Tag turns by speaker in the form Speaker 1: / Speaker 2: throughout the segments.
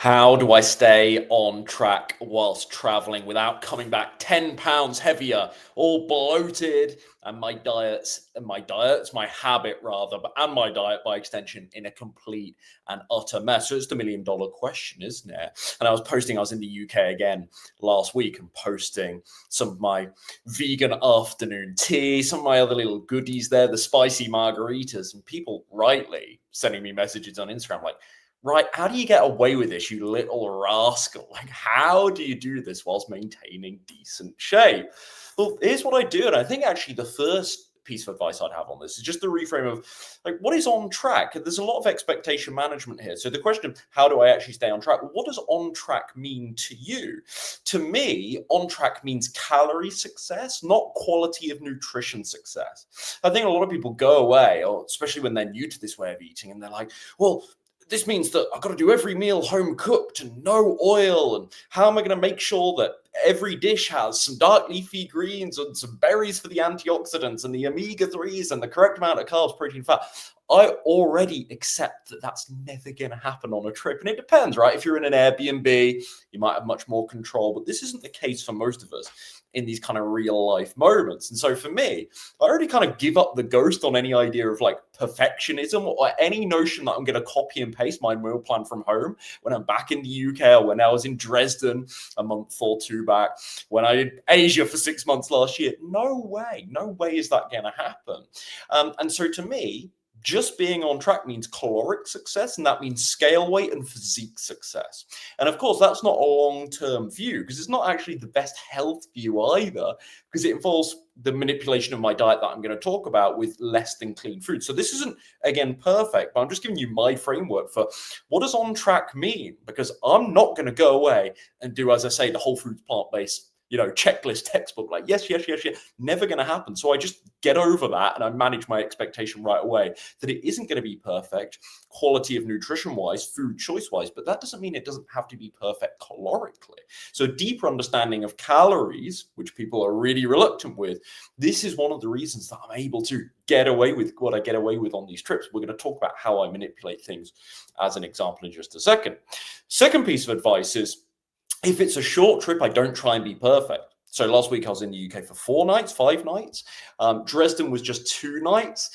Speaker 1: How do I stay on track whilst traveling without coming back 10 pounds heavier, all bloated, and my habit rather, and my diet by extension in a complete and utter mess? So it's the $1 million question, isn't it? And I was in the UK again last week and posting some of my vegan afternoon tea, some of my other little goodies there, the spicy margaritas, and people rightly sending me messages on Instagram like, right, how do you get away with this, you little rascal? Like, how do you do this whilst maintaining decent shape? Well, here's what I do. And I think actually the first piece of advice I'd have on this is just the reframe of like, what is on track? There's a lot of expectation management here. So the question of how do I actually stay on track? Well, what does on track mean to you? To me, on track means calorie success, not quality of nutrition success. I think a lot of people go away, or especially when they're new to this way of eating, and they're like, well, this means that I've got to do every meal home cooked and no oil. And how am I going to make sure that every dish has some dark leafy greens and some berries for the antioxidants and the omega-3s and the correct amount of carbs, protein, fat? I already accept that that's never going to happen on a trip. And it depends, right? If you're in an Airbnb, you might have much more control, but this isn't the case for most of us in these kind of real life moments. And so for me, I already kind of give up the ghost on any idea of like perfectionism or any notion that I'm going to copy and paste my meal plan from home when I'm back in the UK, or when I was in Dresden a month or two back, when I did Asia for 6 months last year. No way is that going to happen. And so to me, just being on track means caloric success, and that means scale weight and physique success. And of course, that's not a long-term view, because it's not actually the best health view either, because it involves the manipulation of my diet that I'm going to talk about with less than clean food. So this isn't, again, perfect, but I'm just giving you my framework for what does on track mean, because I'm not going to go away and do, as I say, the whole foods plant-based checklist textbook, like yes, never going to happen. So I just get over that and I manage my expectation right away that it isn't going to be perfect quality of nutrition wise, food choice wise, but that doesn't mean it doesn't have to be perfect calorically. So deeper understanding of calories, which people are really reluctant with, this is one of the reasons that I'm able to get away with what I get away with on these trips. We're going to talk about how I manipulate things as an example in just a second. Second piece of advice is, if it's a short trip, I don't try and be perfect. So last week I was in the UK for 4 nights, 5 nights. Dresden was just 2 nighs.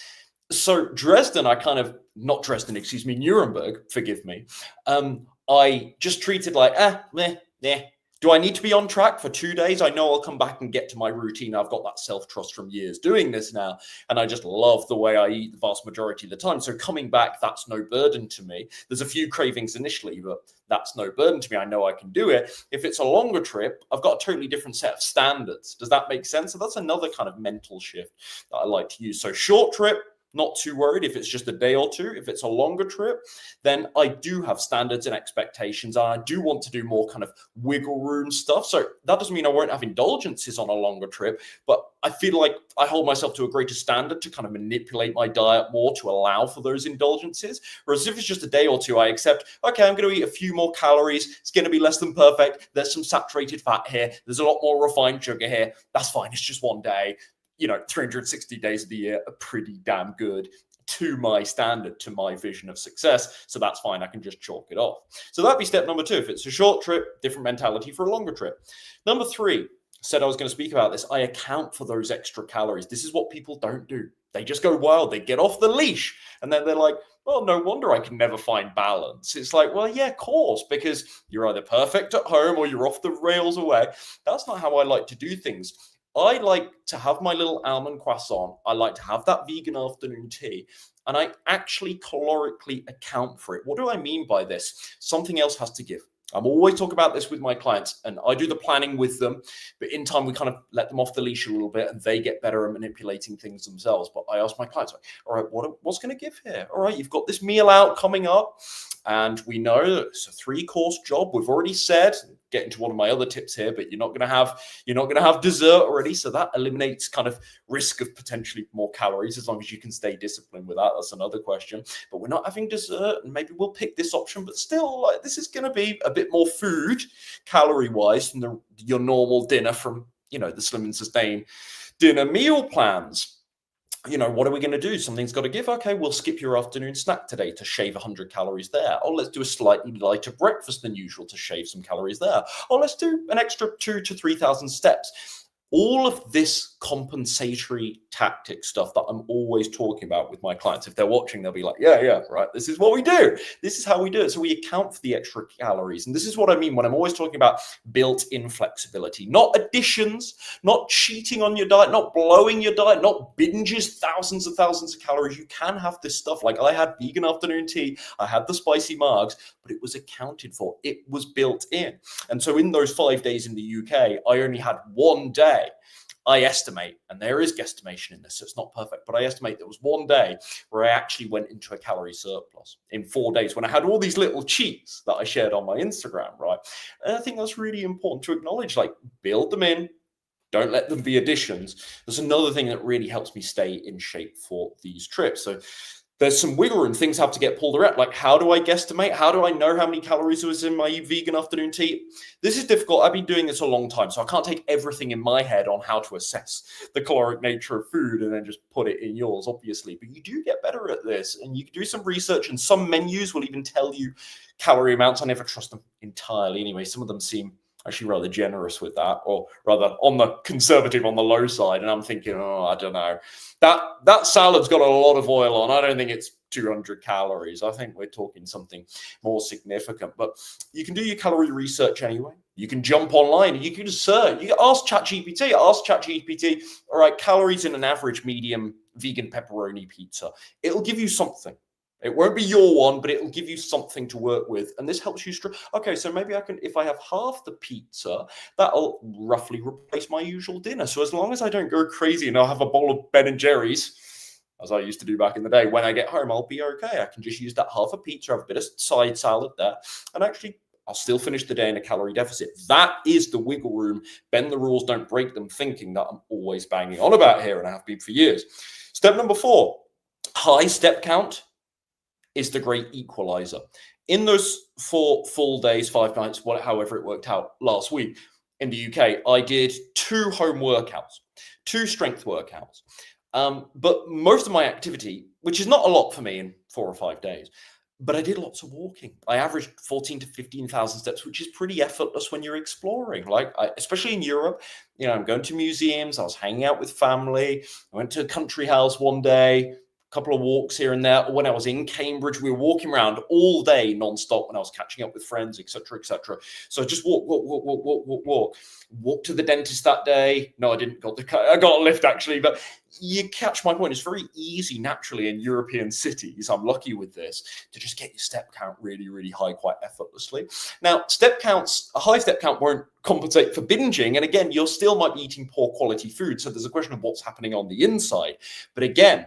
Speaker 1: So Nuremberg, forgive me. I just treated like, meh. Do I need to be on track for 2 days? I know I'll come back and get to my routine. I've got that self-trust from years doing this now. And I just love the way I eat the vast majority of the time. So coming back, that's no burden to me. There's a few cravings initially, but that's no burden to me. I know I can do it. If it's a longer trip, I've got a totally different set of standards. Does that make sense? So that's another kind of mental shift that I like to use. So short trip, not too worried if it's just a day or two. If it's a longer trip, then I do have standards and expectations, and I do want to do more kind of wiggle room stuff. So that doesn't mean I won't have indulgences on a longer trip, but I feel like I hold myself to a greater standard to kind of manipulate my diet more to allow for those indulgences. Whereas if it's just a day or two, I accept, okay, I'm going to eat a few more calories. It's going to be less than perfect. There's some saturated fat here. There's a lot more refined sugar here. That's fine. It's just one day. 360 days of the year are pretty damn good to my standard, to my vision of success. So that's fine. I can just chalk it off. So that'd be step number 2. If it's a short trip, different mentality for a longer trip. Number 3, said I was going to speak about this. I account for those extra calories. This is what people don't do. They just go wild. They get off the leash. And then they're like, well, no wonder I can never find balance. It's like, well, yeah, of course, because you're either perfect at home or you're off the rails away. That's not how I like to do things. I like to have my little almond croissant. I like to have that vegan afternoon tea. And I actually calorically account for it. What do I mean by this? Something else has to give. I'm always talking about this with my clients, and I do the planning with them, but in time we kind of let them off the leash a little bit and they get better at manipulating things themselves. But I ask my clients, all right, what's going to give here? All right, you've got this meal out coming up, and we know that it's a 3-course job. We've already said, get into one of my other tips here, but you're not going to have dessert already. So that eliminates kind of risk of potentially more calories, as long as you can stay disciplined with that. That's another question. But we're not having dessert, and maybe we'll pick this option, but still, like, this is going to be a bit more food calorie wise than your normal dinner from, the Slim and Sustain dinner meal plans. what are we going to do? Something's got to give. Okay, we'll skip your afternoon snack today to shave 100 calories there. Oh, let's do a slightly lighter breakfast than usual to shave some calories there. Oh, let's do an extra 2,000 to 3,000 steps. All of this compensatory tactic stuff that I'm always talking about with my clients, if they're watching, they'll be like, yeah, right. This is what we do. This is how we do it. So we account for the extra calories. And this is what I mean when I'm always talking about built-in flexibility, not additions, not cheating on your diet, not blowing your diet, not binges, thousands and thousands of calories. You can have this stuff. Like I had vegan afternoon tea, I had the spicy margs, but it was accounted for. It was built in. And so in those 5 days in the UK, I only had one day. I estimate, and there is guesstimation in this, so it's not perfect, but I estimate there was one day where I actually went into a calorie surplus in 4 days when I had all these little cheats that I shared on my Instagram, right? And I think that's really important to acknowledge, like build them in, don't let them be additions. There's another thing that really helps me stay in shape for these trips. So there's some wiggle room. Things have to get pulled around. Like, how do I guesstimate? How do I know how many calories was in my vegan afternoon tea? This is difficult. I've been doing this a long time, so I can't take everything in my head on how to assess the caloric nature of food and then just put it in yours, obviously. But you do get better at this, and you can do some research, and some menus will even tell you calorie amounts. I never trust them entirely anyway. Some of them seem actually rather generous with that, or rather on the conservative, on the low side. And I'm thinking, I don't know. That salad's got a lot of oil on. I don't think it's 200 calories. I think we're talking something more significant. But you can do your calorie research anyway. You can jump online and you can search. You can ask ChatGPT. All right, calories in an average medium vegan pepperoni pizza. It'll give you something. It won't be your one, but it'll give you something to work with. And this helps you. Okay, so maybe I can, if I have half the pizza, that'll roughly replace my usual dinner. So as long as I don't go crazy and I'll have a bowl of Ben and Jerry's, as I used to do back in the day, when I get home, I'll be okay. I can just use that half a pizza, have a bit of side salad there, and actually I'll still finish the day in a calorie deficit. That is the wiggle room. Bend the rules, don't break them, thinking that I'm always banging on about here, and I have been for years. Step number 4, high step count is the great equalizer. In those 4 full days, 5 nights, however it worked out last week in the UK, I did 2 home workouts, 2 strength workouts. But most of my activity, which is not a lot for me in 4 or 5 days, but I did lots of walking. I averaged 14 to 15,000 steps, which is pretty effortless when you're exploring. Especially in Europe, I'm going to museums. I was hanging out with family. I went to a country house one day, couple of walks here and there. When I was in Cambridge, we were walking around all day non-stop when I was catching up with friends, etc., etc. So I just walk to the dentist that day. No, I didn't. I got a lift actually, but you catch my point. It's very easy naturally in European cities. I'm lucky with this to just get your step count really, really high quite effortlessly. Now, a high step count won't compensate for binging. And again, you still might be eating poor quality food. So there's a question of what's happening on the inside. But again,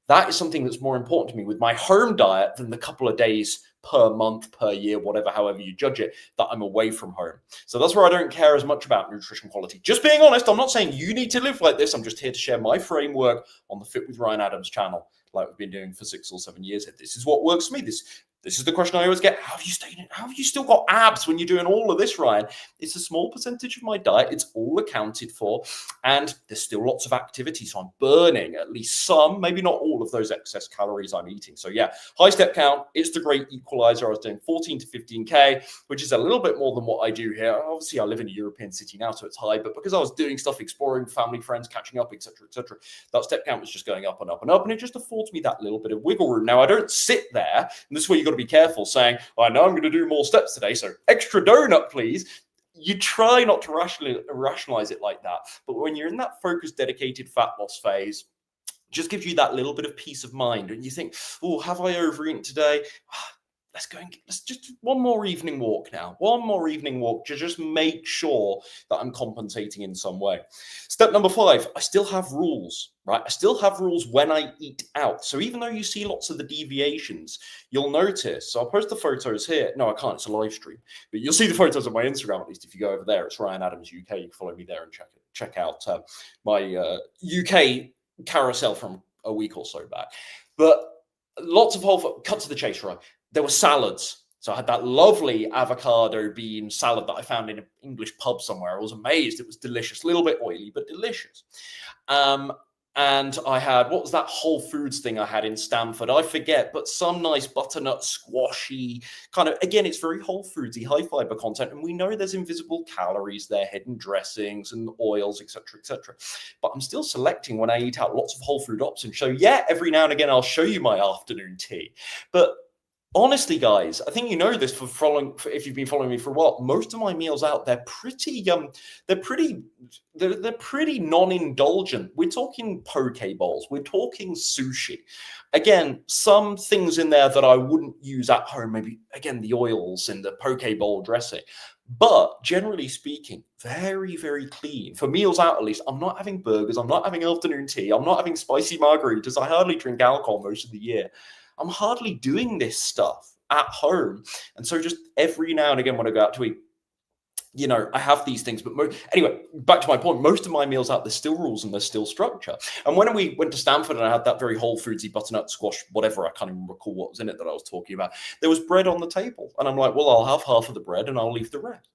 Speaker 1: that is something that's more important to me with my home diet than the couple of days per month, per year, whatever, however you judge it, that I'm away from home. So that's where I don't care as much about nutrition quality. Just being honest, I'm not saying you need to live like this. I'm just here to share my framework on the Fit with Ryan Adams channel, like we've been doing for 6 or 7 years. This is what works for me. This is the question I always get. How have you still got abs when you're doing all of this, Ryan? It's a small percentage of my diet. It's all accounted for. And there's still lots of activity. So I'm burning at least some, maybe not all of those excess calories I'm eating. So yeah, high step count, it's the great equalizer. I was doing 14 to 15K, which is a little bit more than what I do here. Obviously, I live in a European city now, so it's high. But because I was doing stuff, exploring, family, friends, catching up, etc., that step count was just going up and up and up. And it just affords me that little bit of wiggle room. Now, I don't sit there, and this is where you've got to be careful, saying, I know I'm going to do more steps today, so extra donut, please. You try not to rationalize it like that. But when you're in that focused, dedicated fat loss phase, just gives you that little bit of peace of mind. And you think, oh, have I overeaten today? Let's just one more evening walk now. One more evening walk to just make sure that I'm compensating in some way. Step number 5, I still have rules, right? I still have rules when I eat out. So even though you see lots of the deviations, you'll notice. So I'll post the photos here. No, I can't. It's a live stream. But you'll see the photos on my Instagram, at least if you go over there. It's Ryan Adams UK. You can follow me there and check out my UK carousel from a week or so back. But lots of cut to the chase, right? There were salads. So I had that lovely avocado bean salad that I found in an English pub somewhere. I was amazed. It was delicious. A little bit oily, but delicious. and I had, what was that Whole Foods thing I had in Stamford? I forget, but some nice butternut squashy kind of, again, it's very Whole Foodsy, high fiber content. And we know there's invisible calories there, hidden dressings and oils, etc., etc. But I'm still selecting when I eat out lots of whole food options. So yeah, every now and again, I'll show you my afternoon tea. But honestly, guys, I think you know this if you've been following me for a while. Most of my meals out, they're pretty, they're pretty non-indulgent. We're talking poke bowls, we're talking sushi. Again, some things in there that I wouldn't use at home. Maybe again the oils and the poke bowl dressing. But generally speaking, very, very clean. For meals out, at least, I'm not having burgers. I'm not having afternoon tea. I'm not having spicy margaritas. I hardly drink alcohol most of the year. I'm hardly doing this stuff at home. And so just every now and again when I go out to eat, I have these things. But anyway, back to my point, most of my meals out, there's still rules and there's still structure. And when we went to Stamford and I had that very Whole Foodsy butternut squash, whatever, I can't even recall what was in it that I was talking about, there was bread on the table. And I'm like, well, I'll have half of the bread and I'll leave the rest.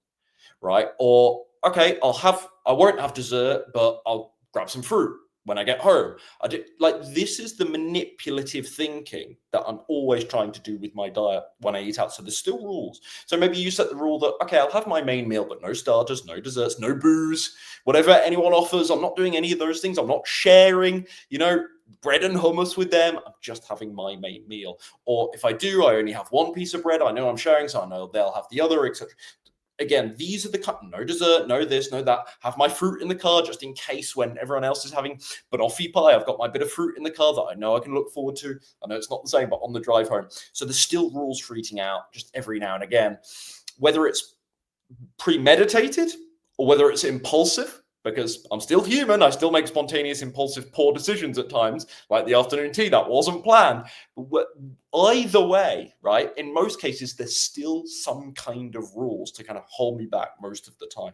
Speaker 1: Right? Or, okay, I won't have dessert, but I'll grab some fruit when I get home. This is the manipulative thinking that I'm always trying to do with my diet when I eat out. So there's still rules. So maybe you set the rule that, okay, I'll have my main meal, but no starters, no desserts, no booze, whatever anyone offers. I'm not doing any of those things. I'm not sharing, bread and hummus with them. I'm just having my main meal. Or if I do, I only have one piece of bread. I know I'm sharing, so I know they'll have the other, etc. Again, these are no dessert, no this, no that. Have my fruit in the car just in case when everyone else is having banoffee pie. I've got my bit of fruit in the car that I know I can look forward to. I know it's not the same, but on the drive home. So there's still rules for eating out just every now and again, whether it's premeditated or whether it's impulsive, because I'm still human. I still make spontaneous, impulsive, poor decisions at times, like the afternoon tea that wasn't planned. But either way, right, in most cases, there's still some kind of rules to kind of hold me back most of the time.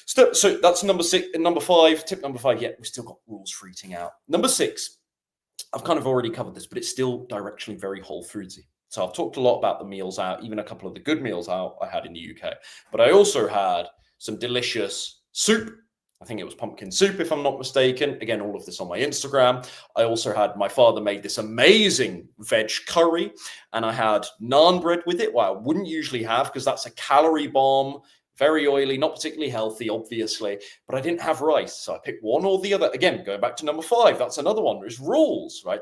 Speaker 1: So that's number 6. And number 5, tip number 5, we've still got rules for eating out. Number 6, I've kind of already covered this, but it's still directionally very Whole Foodsy. So I've talked a lot about the meals out, even a couple of the good meals out I had in the UK. But I also had some delicious soup. I think it was pumpkin soup, if I'm not mistaken. Again, all of this on my Instagram. I also had, my father made this amazing veg curry, and I had naan bread with it, what I wouldn't usually have because that's a calorie bomb, very oily, not particularly healthy, obviously, but I didn't have rice. So I picked one or the other. Again, going back to number 5, that's another one. There's rules, right?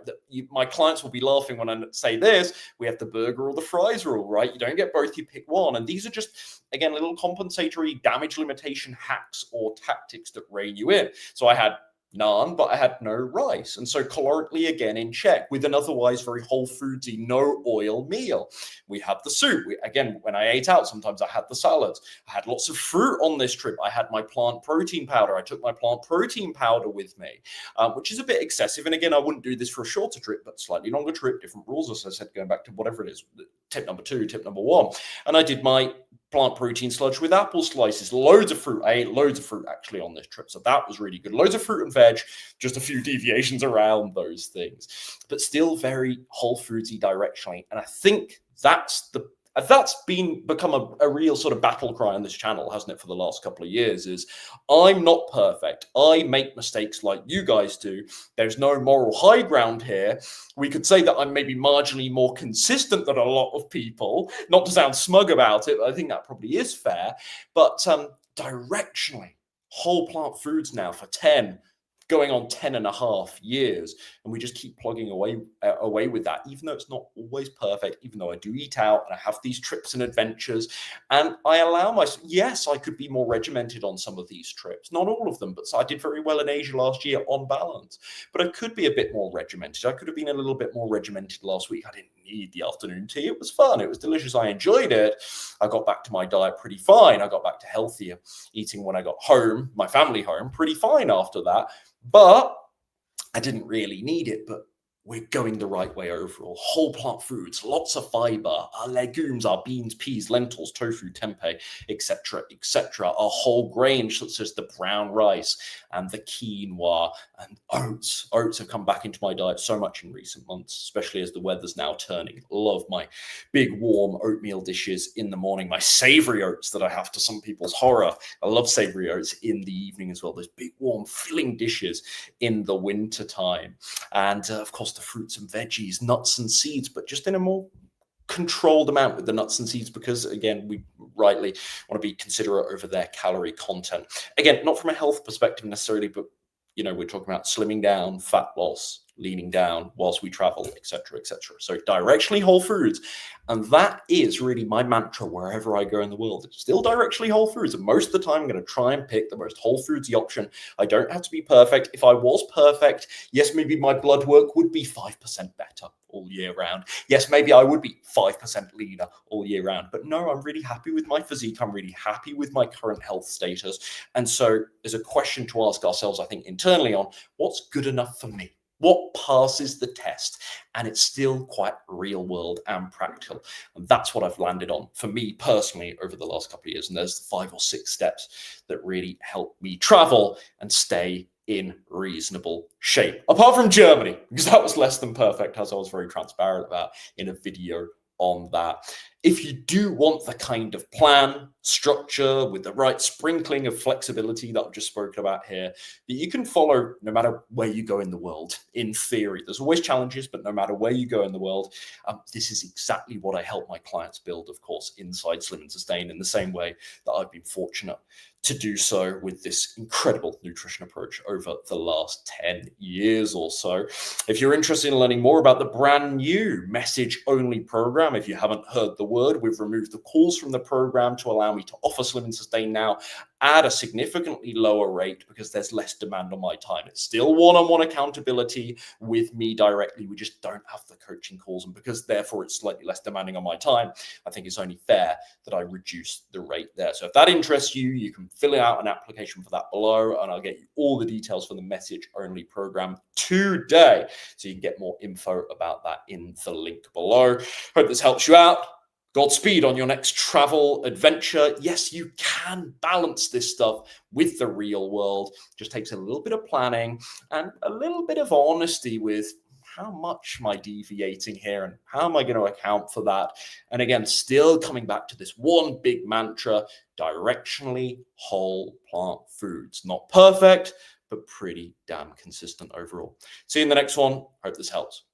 Speaker 1: My clients will be laughing when I say this. We have the burger or the fries rule, right? You don't get both, you pick one. And these are just, again, little compensatory damage limitation hacks or tactics that rein you in. So I had naan, but I had no rice. And so calorically, again, in check with an otherwise very Whole Foodsy, no oil meal. We had the soup. Again, when I ate out, sometimes I had the salads. I had lots of fruit on this trip. I had my plant protein powder. I took my plant protein powder with me, which is a bit excessive. And again, I wouldn't do this for a shorter trip, but slightly longer trip, different rules, as I said, going back to whatever it is, tip number 2, tip number 1. And I did my plant protein sludge with apple slices, loads of fruit. I ate loads of fruit actually on this trip, so that was really good. Loads of fruit and veg, just a few deviations around those things, but still very Whole Foodsy directionally. And I think that's become a real sort of battle cry on this channel, hasn't it, for the last couple of years, is I'm not perfect. I make mistakes like you guys do. There's no moral high ground here. We could say that I'm maybe marginally more consistent than a lot of people, not to sound smug about it, but I think that probably is fair. But directionally, whole plant foods now for 10, going on 10.5 years, and we just keep plugging away with that, even though it's not always perfect, even though I do eat out and I have these trips and adventures, and I allow myself, yes, I could be more regimented on some of these trips, not all of them, but I did very well in Asia last year on balance, but I could be a bit more regimented. I could have been a little bit more regimented last week. I didn't need the afternoon tea. It was fun. It was delicious. I enjoyed it. I got back to my diet pretty fine. I got back to healthier eating when I got home, my family home, pretty fine after that. But I didn't really need it. But we're going the right way overall. Whole plant foods, lots of fiber, our legumes, our beans, peas, lentils, tofu, tempeh, etc., etc. Our whole grains, such as the brown rice and the quinoa and oats. Oats have come back into my diet so much in recent months, especially as the weather's now turning. Love my big warm oatmeal dishes in the morning, my savory oats that I have, to some people's horror. I love savory oats in the evening as well. Those big warm filling dishes in the winter time. And of course, the fruits and veggies, nuts and seeds, but just in a more controlled amount with the nuts and seeds, because again, we rightly want to be considerate over their calorie content. Again, not from a health perspective necessarily, but we're talking about slimming down, fat loss, leaning down whilst we travel, etc., etc. So directionally whole foods, and that is really my mantra wherever I go in the world. It's still directionally whole foods, and most of the time I'm going to try and pick the most whole foodsy option. I don't have to be perfect. If I was perfect, yes, maybe my blood work would be 5% better all year round. Yes, maybe I would be 5% leaner all year round. But no, I'm really happy with my physique. I'm really happy with my current health status. And so there's a question to ask ourselves, I think, internally on what's good enough for me? What passes the test? And it's still quite real world and practical. And that's what I've landed on for me personally over the last couple of years. And there's the 5 or 6 steps that really help me travel and stay in reasonable shape. Apart from Germany, because that was less than perfect, as I was very transparent about in a video on that. If you do want the kind of plan, structure with the right sprinkling of flexibility that I've just spoken about here, that you can follow no matter where you go in the world, in theory. There's always challenges, but no matter where you go in the world, this is exactly what I help my clients build, of course, inside Slim and Sustain, in the same way that I've been fortunate to do so with this incredible nutrition approach over the last 10 years or so. If you're interested in learning more about the brand new message-only program, if you haven't heard the word, we've removed the calls from the program to allow me to offer Slim and Sustain now at a significantly lower rate because there's less demand on my time. It's still one-on-one accountability with me directly. We just don't have the coaching calls, and because therefore it's slightly less demanding on my time, I think it's only fair that I reduce the rate there. So if that interests you, you can fill out an application for that below, and I'll get you all the details for the message-only program today, so you can get more info about that in the link below. Hope this helps you out. Godspeed on your next travel adventure. Yes, you can balance this stuff with the real world. Just takes a little bit of planning and a little bit of honesty with how much am I deviating here and how am I going to account for that? And again, still coming back to this one big mantra, directionally whole plant foods. Not perfect, but pretty damn consistent overall. See you in the next one. Hope this helps.